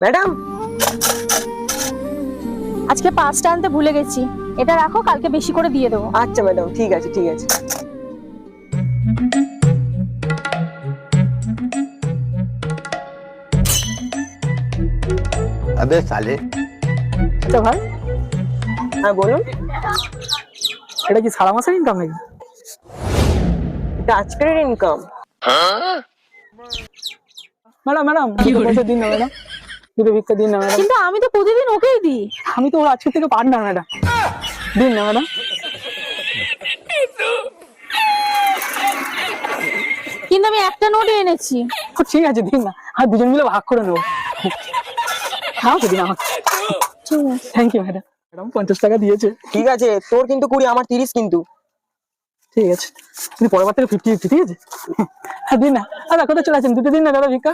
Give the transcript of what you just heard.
Madam, আজকে 5টা আনতে ভুলে গেছি, এটা রাখো, কালকে বেশি করে দিয়ে দেবো। আচ্ছা ম্যাডাম, ঠিক আছে ঠিক আছে। अबे साले। আচ্ছা ভাই, হ্যাঁ বলুন। এটা কি সারা মাসের ইনকাম নাকি? এটা আজকের ইনকাম। ম্যাডাম ম্যাডাম দুটো পয়সা দিন না ম্যাডাম, দুটো ভিক্ষা দিন না ম্যাডাম। কিন্তু আমি তো প্রতিদিন ওকেই দিই। আমি তো ওর আজকে থেকে পার্টনার ম্যাডাম, দিন না ম্যাডাম। কিন্তু আমি একটা নোটই এনেছি। ঠিক আছে দিন না, আর দুজন মিলে ভাগ করে নেবো। আমাকে দিন, আমাকে। ঠিক আছে। Thank you madam. ম্যাডাম 50 টাকা দিয়েছে। ঠিক আছে, তোর কিন্তু 20, আমার 30 কিন্তু। ঠিক আছে, কিন্তু পরের বার থেকে 50 ঠিক আছে? হ্যাঁ দিন না। আর কোথায় চলে আসেন, দুটো দিন না দাদা ভিক্ষা।